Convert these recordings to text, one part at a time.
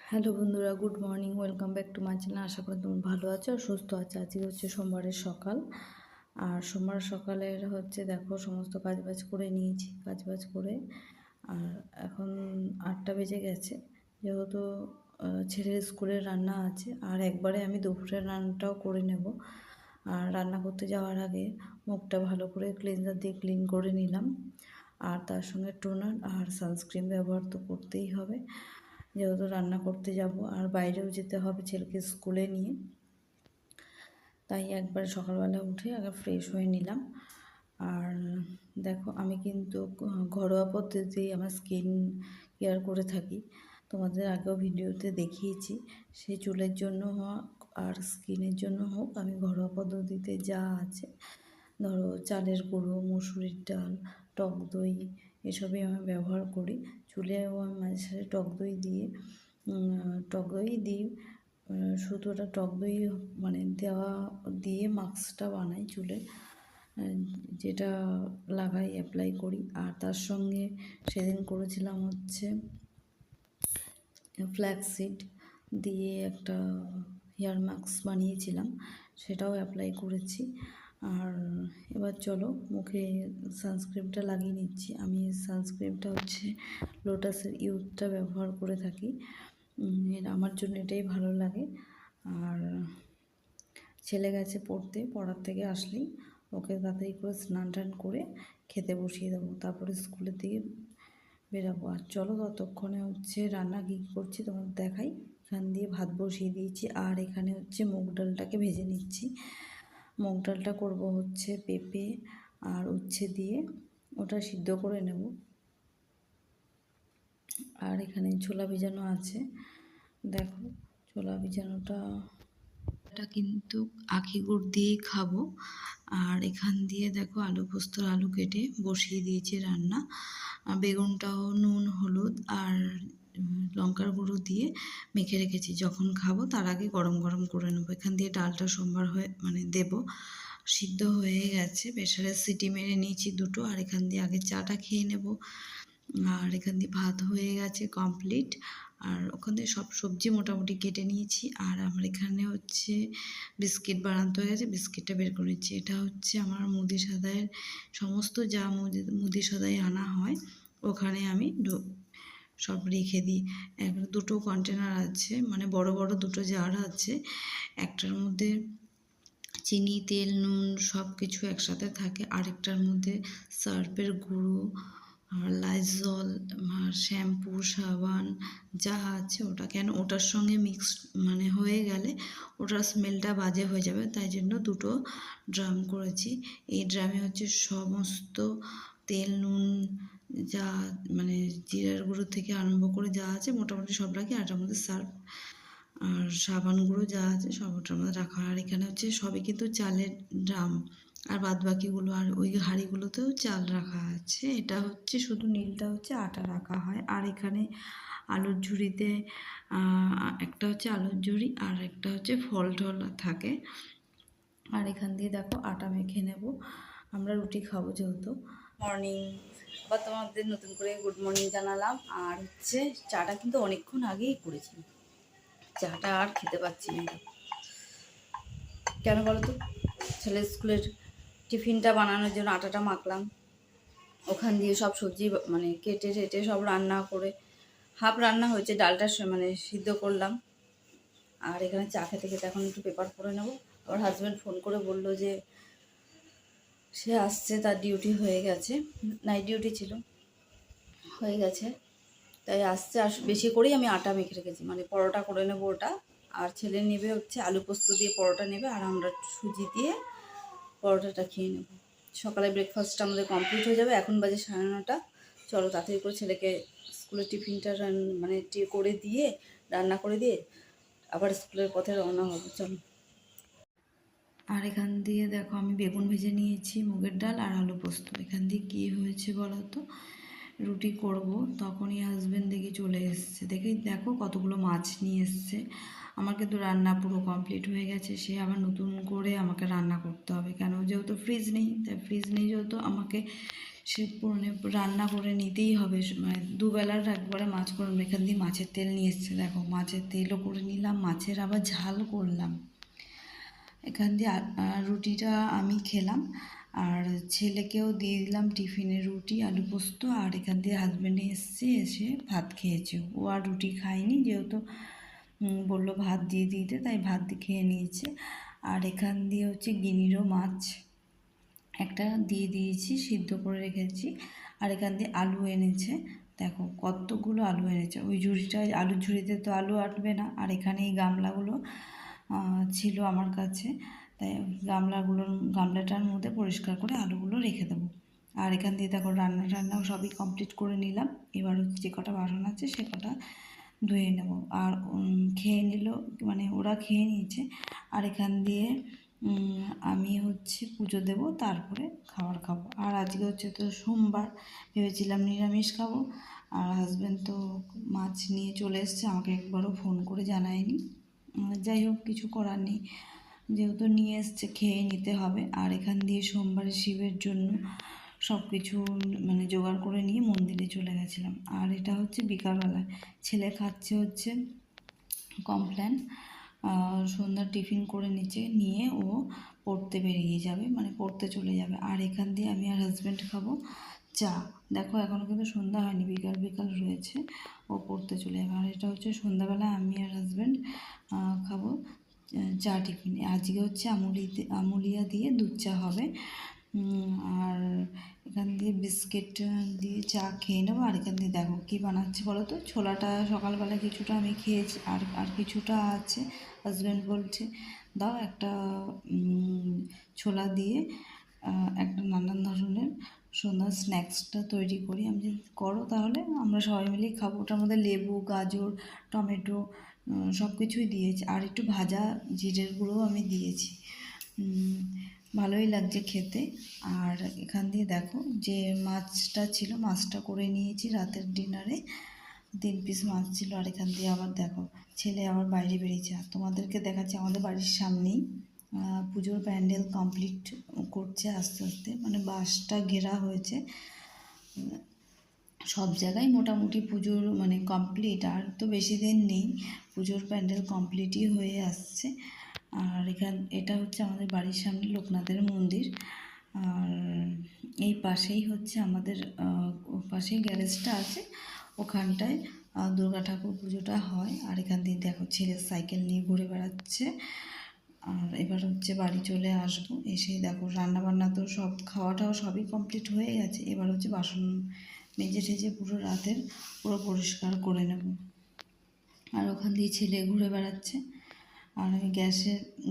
Hello বন্ধুরা, good morning. Welcome back to my channel. আশা করি তুমি ভালো আছো আর সুস্থ আছো। আজকে হচ্ছে সোমবারের সকাল, আর সোমবার সকালের হচ্ছে দেখো সমস্ত কাজবাজ করে নিয়েছি। কাজবাজ করে আর এখন 8টা বেজে গেছে, যেহেতু ছেলের স্কুলের রান্না আছে, আর একবারে আমি দুপুরের রান্নাটাও করে নেব। আর রান্না করতে যাওয়ার আগে মুখটা ভালো করে ক্লিনজার দিয়ে ক্লিন করে নিলাম, আর তার সঙ্গে টোনার আর সানস্ক্রিন ব্যবহার তো করতেই হবে, যেহেতু রান্না করতে যাব আর বাইরেও যেতে হবে ছেলেকে স্কুলে নিয়ে। তাই একবার সকালবেলা উঠে আগে ফ্রেশ হয়ে নিলাম। আর দেখো আমি কিন্তু ঘরোয়া পদ্ধতিতেই আমার স্কিন কেয়ার করে থাকি, তোমাদের আগেও ভিডিওতে দেখিয়েছি। সেই চুলের জন্য হোক আর স্কিনের জন্য হোক, আমি ঘরোয়া পদ্ধতিতে যা আছে, ধরো চালের গুঁড়ো, মুসুরির ডাল, টক দই, এসবই আমি ব্যবহার করি। চুলেও আমি মাঝে সাঝে টক দই দিই। শুধু ওটা টক দই মানে দেওয়া দিয়ে মাস্কটা বানাই চুলে, যেটা লাগাই, অ্যাপ্লাই করি। আর তার সঙ্গে সেদিন করেছিলাম হচ্ছে ফ্ল্যাক্সিড দিয়ে একটা হেয়ার মাস্ক বানিয়েছিলাম, সেটাও অ্যাপ্লাই করেছি। আর এবার চলো মুখে সানস্ক্রিনটা লাগিয়ে নিচ্ছি। আমি সানস্ক্রিনটা হচ্ছে লোটাসের ইউজটা ব্যবহার করে থাকি, আমার জন্য এটাই ভালো লাগে। আর ছেলে গেছে পড়তে, পড়ার থেকে আসলেই ওকে তাড়াতাড়ি করে স্নান টান করে খেতে বসিয়ে দেবো, তারপরে স্কুলের দিকে বেরাবো। আর চলো ততক্ষণে হচ্ছে রান্না কী করছি তোমার দেখাই। এখান দিয়ে ভাত বসিয়ে দিয়েছি, আর এখানে হচ্ছে মুগ ডালটাকে ভেজে নিচ্ছি। মুগ ডালটা করবো হচ্ছে পেঁপে আর উচ্ছে দিয়ে, ওটা সিদ্ধ করে নেব। আর এখানে ছোলা ভিজানো আছে, দেখো ছোলা ভিজানোটা কিন্তু আখি গুড় দিয়েই খাবো। আর এখান দিয়ে দেখো আলু পোস্তর আলু কেটে বসিয়ে দিয়েছি রান্না। বেগুনটাও নুন হলুদ আর লঙ্কার গুঁড়ো দিয়ে মেখে রেখেছি, যখন খাবো তার আগে গরম গরম করে নেবো। এখান দিয়ে ডালটা সোমবার হয়ে দেব, সিদ্ধ হয়ে গেছে, প্রেশারের সিটি মেরে নিয়েছি দুটো। আর এখান দিয়ে আগে চাটা খেয়ে নেব। আর এখান দিয়ে ভাত হয়ে গেছে কমপ্লিট। আর ওখান থেকে সব সবজি মোটামুটি কেটে নিয়েছি। আর আমার এখানে হচ্ছে বিস্কিট বানাতে হয়ে গেছে, বিস্কিটটা বের করে নিচ্ছি। এটা হচ্ছে আমার মুদি সদাইয়ের সমস্ত যা মুদি সদাই আনা হয়, ওখানে আমি সব রেখে দিই। দুটো কন্টেনার আছে, মানে বড় বড় দুটো জার আছে। একটার মধ্যে চিনি, তেল, নুন সব কিছু একসাথে থাকে, আরেকটার মধ্যে সার্ফের গুঁড়ো আর লাইজল আর শ্যাম্পু, সাবান যা আছে ওটা, কেন ওটার সঙ্গে মিক্স হয়ে গেলে ওটার স্মেলটা বাজে হয়ে যাবে, তাই জন্য দুটো ড্রাম করেছি। এই ড্রামে হচ্ছে সমস্ত তেল, নুন, যা জিরার গুঁড়ো থেকে আরম্ভ করে যা আছে মোটামুটি সব রাখি। আর ওটার মধ্যে সার্ফ আর সাবান গুঁড়ো যা আছে সব ওটার মধ্যে রাখা হয়। আর এখানে হচ্ছে সবই কিন্তু চালের ড্রাম, আর বাদ বাকিগুলো আর ওই হাঁড়িগুলোতেও চাল রাখা আছে। এটা হচ্ছে শুধু নীলটা হচ্ছে আটা রাখা হয়। আর এখানে আলুর ঝুড়িতে একটা হচ্ছে আলুর ঝুড়ি আর একটা হচ্ছে ফল টল থাকে। আর এখান দিয়ে দেখো আটা মেখে নেব, আমরা রুটি খাবো যেহেতু। মর্নিং, আবার তোমাদের নতুন করে গুড মর্নিং জানালাম। আর হচ্ছে চাটা কিন্তু অনেকক্ষণ আগেই করেছি, চাটা আর খেতে পাচ্ছি না। কেন বলো তো, ছেলের স্কুলের টিফিনটা বানানোর জন্য আটাটা মাখলাম, ওখান দিয়ে সব সবজি কেটে টেটে সব রান্না করে হাফ রান্না হয়েছে, ডালটা সিদ্ধ করলাম। আর এখানে চা খেতে খেতে এখন একটু পেপার পড়ে নেবো। আমার হাজব্যান্ড ফোন করে বললো যে সে আসছে, তার ডিউটি হয়ে গেছে, নাইট ডিউটি ছিল, হয়ে গেছে, তাই আসছে। আর বেশি করেই আমি আটা মেখে রেখেছি, পরোটা করে নেবো ওটা। আর ছেলে নেবে হচ্ছে আলু পোস্ত দিয়ে পরোটা নেবে, আর আমরা সুজি দিয়ে পরোটাটা খেয়ে নেব। সকালে ব্রেকফাস্টটা আমাদের কমপ্লিট হয়ে যাবে। এখন বাজে 9:30। চলো তাড়াতাড়ি করে ছেলেকে স্কুলের টিফিনটা করে দিয়ে, রান্না করে দিয়ে আবার স্কুলের পথে রওনা হবো। চলো। আর এখান দিয়ে দেখো আমি বেগুন ভেজে নিয়েছি, মুগের ডাল আর আলু পোস্ত। এখান দিয়ে কী হয়েছে বলো তো, রুটি করব তখনই হাজব্যান্ড দেখে চলে এসছে, দেখো কতগুলো মাছ নিয়ে এসছে। আমার কিন্তু রান্না পুরো কমপ্লিট হয়ে গেছে, সে আবার নতুন করে আমাকে রান্না করতে হবে, কেন যেহেতু ফ্রিজ নেই, তাই ফ্রিজ নেই যেহেতু আমাকে সে মানে রান্না করে নিতেই হবে, মানে দুবেলার একবারে মাছ করলাম। এখান দিয়ে মাছের তেল নিয়ে এসছে, দেখো মাছের তেলও করে নিলাম, মাছের আবার ঝাল করলাম। এখান দিয়ে রুটিটা আমি খেলাম, আর ছেলেকেও দিয়ে দিলাম টিফিনে রুটি আলু পোস্ত। আর এখান দিয়ে হাজব্যান্ডে এসে ভাত খেয়েছে, ও আর রুটি খায়নি, যেহেতু বললো ভাত দিয়ে দিতে, তাই ভাত খেয়ে নিয়েছে। আর এখান দিয়ে হচ্ছে গিনিরো মাছ একটা দিয়ে দিয়েছি, সিদ্ধ করে রেখেছি। আর এখান দিয়ে আলু এনেছে, দেখো কতগুলো আলু এনেছে। ওই ঝুড়িটায়, আলুর ঝুড়িতে তো আলু আটবে না। আর এখানে এই গামলাগুলো ছিল আমার কাছে, তাই গামলাটার মধ্যে পরিষ্কার করে আলুগুলো রেখে দেবো। আর এখান দিয়ে দেখো রান্নাও সবই কমপ্লিট করে নিলাম। এবার হচ্ছে যে কটা বাসন আছে সে কটা ধুয়ে নেব। আর খেয়ে নিল, মানে ওরা খেয়ে নিয়েছে। আর এখান দিয়ে আমি হচ্ছে পুজো দেব, তারপরে খাবার খাবো। আর আজকে হচ্ছে তো সোমবার, ভেবেছিলাম নিরামিষ খাবো। আর হাজব্যান্ড তো মাছ নিয়ে চলে এসছে, আমাকে একবারও ফোন করে জানায়নি। যাই হোক, কিছু করার নেই, যেহেতু নিয়ে এসছে খেয়ে নিতে হবে। আর এখান দিয়ে সোমবারে শিবের জন্য সব কিছু মানে জোগাড় করে নিয়ে মন্দিরে চলে গেছিলাম। আর এটা হচ্ছে বিকালবেলায়, ছেলে খাচ্ছে হচ্ছে কমপ্ল্যান, সন্ধ্যার টিফিন করে নিয়ে ও পড়তে বেরিয়ে যাবে, মানে পড়তে চলে যাবে। আর এখান দিয়ে আমি আর হাজব্যান্ড খাবো চা। দেখো এখনও কিন্তু সন্ধ্যা হয়নি, বিকাল রয়েছে, ও পড়তে চলে যাবে। আর এটা হচ্ছে সন্ধ্যাবেলা আমি আর হাজব্যান্ড খাবো চা টিফিন। আজকে হচ্ছে আমুলিয়া দিয়ে দুধ চা হবে। আর এখান দিয়ে বিস্কিট দিয়ে চা খেয়ে নেবো। আর এখান দিয়ে দেখো কী বানাচ্ছি বলো তো, ছোলাটা সকালবেলা কিছুটা আমি খেয়েছি, আর কিছুটা আছে। হাজব্যান্ড বলছে দাও একটা ছোলা দিয়ে একটা নানান ধরনের সন্ধ্যার স্ন্যাক্সটা তৈরি করি। আমি যদি করো তাহলে আমরা সবাই মিলেই খাবো। ওটার মধ্যে লেবু, গাজর, টমেটো সব কিছুই দিয়েছি, আর একটু ভাজা জিরের গুঁড়োও আমি দিয়েছি। ভালোই লাগছে খেতে। আর এখান দিয়ে দেখো যে মাছটা ছিল, মাছটা করে নিয়েছি রাতের ডিনারে, 3 পিস মাছ ছিল। আর এখান দিয়ে আবার দেখো ছেলে আবার বাইরে বেরিয়েছে। আর তোমাদেরকে দেখাচ্ছি আমাদের বাড়ির সামনেই পুজোর প্যান্ডেল কমপ্লিট করছে আস্তে আস্তে, মানে বাঁশটা ঘেরা হয়েছে। সব জায়গায় মোটামুটি পুজোর মানে কমপ্লিট, আর তো বেশি দিন নেই, পুজোর প্যান্ডেল কমপ্লিটই হয়ে আসছে। আর এটা হচ্ছে আমাদের বাড়ির সামনে লোকনাথের মন্দির। আর এই পাশেই হচ্ছে আমাদের পাশেই গ্যারেজটা আছে, ওখানটায় দুর্গা ঠাকুর পুজোটা হয়। আর এখান দিয়ে দেখো ছেলে সাইকেল নিয়ে ঘুরে বেড়াচ্ছে। আর এবার হচ্ছে বাড়ি চলে আসবো, এসেই দেখো রান্নাবান্না তো সব, খাওয়াটাও সবই কমপ্লিট হয়ে গেছে। এবার হচ্ছে বাসন মেজে ঠেজে পুরো রাতের পুরো পরিষ্কার করে নেব। আর ওখান দিয়ে ছেলে ঘুরে বেড়াচ্ছে, আর আমি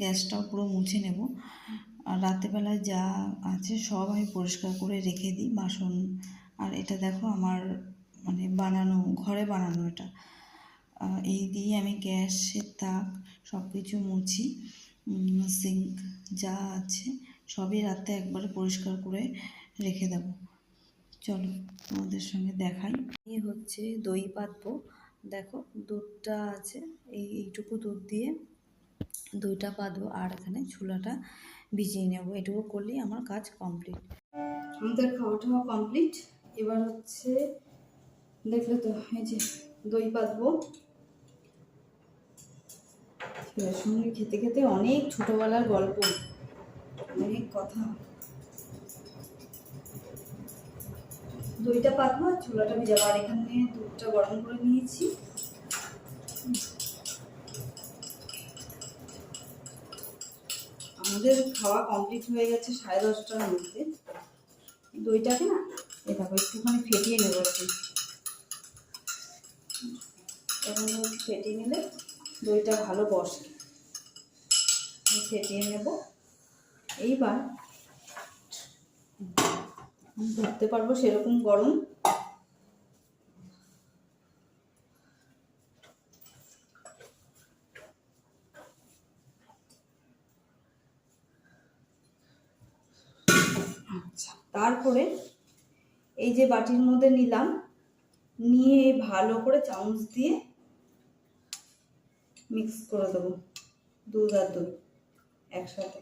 গ্যাসটাও পুরো মুছে নেব। আর রাতেরবেলায় যা আছে সব আমি পরিষ্কার করে রেখে দিই বাসন। আর এটা দেখো আমার মানে ঘরে বানানো এটা, এই দিয়ে আমি গ্যাসের তাক সব কিছু মুছি। সিঙ্ক যা আছে সবই রাতে একবারে পরিষ্কার করে রেখে দেব। চলো তোমাদের সঙ্গে দেখাই। এই হচ্ছে দই পাতবো, দেখো দুধটা আছে, এইটুকু দুধ দিয়ে দইটা পাতবো। আর এখানে ছোলাটা ভিজিয়ে নেব, এটুকু করলেই আমার কাজ কমপ্লিট। আমাদের খাওয়া টাওয়া কমপ্লিট। এবার হচ্ছে দেখলে তো এই যে দই পাতবো। ছেলের সঙ্গে খেতে খেতে অনেক ছোটবেলার গল্প, অনেক কথা। দইটা পাতবো আর ছোলাটা ভিজাবো। আর এখানে দুধটা গরম করে নিয়েছি। আমাদের খাওয়া কমপ্লিট হয়ে গেছে 10:30টার মধ্যে। দইটাকে না এভাবে একটুখানি ফেটিয়ে নেবো আর কি, এখন ফেটিয়ে নিলে দইটা ভালো বসে। ফেটিয়ে নেব। এইবার ধরতে পারবো সেরকম গরম। আচ্ছা, তারপরে এই যে বাটির মধ্যে নিলাম, নিয়ে ভালো করে চামচ দিয়ে মিক্স করে দেবো দুধ আর দই একসাথে।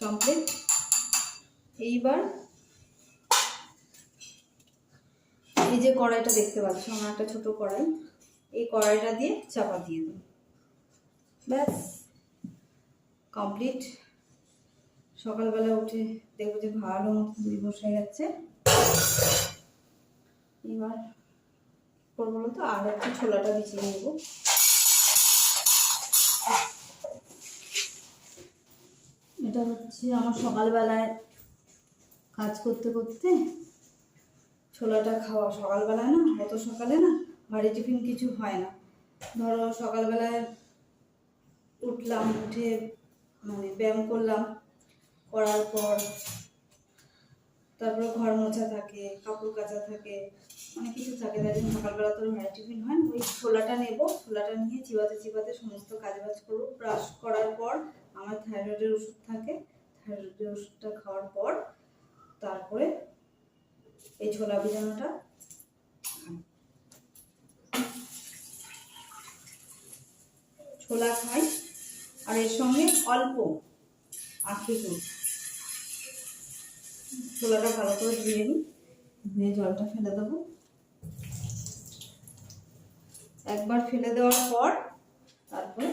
কমপ্লিট। এইবার এই যে কড়াইটা দেখতে পাচ্ছ, আমার একটা ছোট কড়াই, এই কড়াইটা দিয়ে চাপা দিয়ে দেব, ব্যাস কমপ্লিট। সকালবেলা উঠে দেখবো যে ভালো মতো দুই বসে যাচ্ছে। এবার করবো তো আর একটু ছোলাটা বিছিয়ে নেব। এটা হচ্ছে আমার সকালবেলায় কাজ করতে করতে ছোলাটা খাওয়া। সকালবেলায় না, অত সকালে না ভারী টিফিন কিছু হয় না। ধরো সকালবেলায় উঠলাম, উঠে মানে ব্যায়াম করলাম, করার পর তারপরে ঘর মোছা থাকে, কাপড় কাচা থাকে, অনেক কিছু থাকে, তাই জন্য সকালবেলা তো ভারী টিফিন হয় না। ওই ছোলাটা নেব, ছোলাটা নিয়ে চিবাতে চিবাতে সমস্ত কাজবাজ করবো। ব্রাশ করার পর আমার থাইরয়েডের ওষুধ থাকে, থাইরয়েডের ওষুধটা খাওয়ার পর তারপরে এই ছোলা ভিজানোটা ছোলা খাই। আর এর সঙ্গে অল্প আখি গুড়। ছোলাটা ভালো করে ধুয়ে নিই, ধুয়ে জলটা ফেলে দেবো। একবার ফেলে দেওয়ার পর তারপরে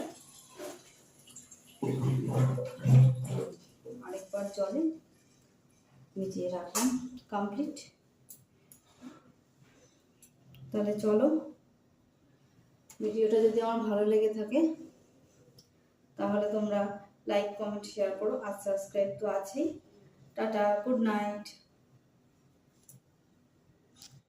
আরেকবার জলে ভিজিয়ে রাখলাম, কমপ্লিট। তাহলে চলো, ভিডিওটা যদি আমার ভালো লেগে থাকে তাহলে তোমরা লাইক, কমেন্ট, শেয়ার করো, আর সাবস্ক্রাইব তো আছেই। Tata, good night.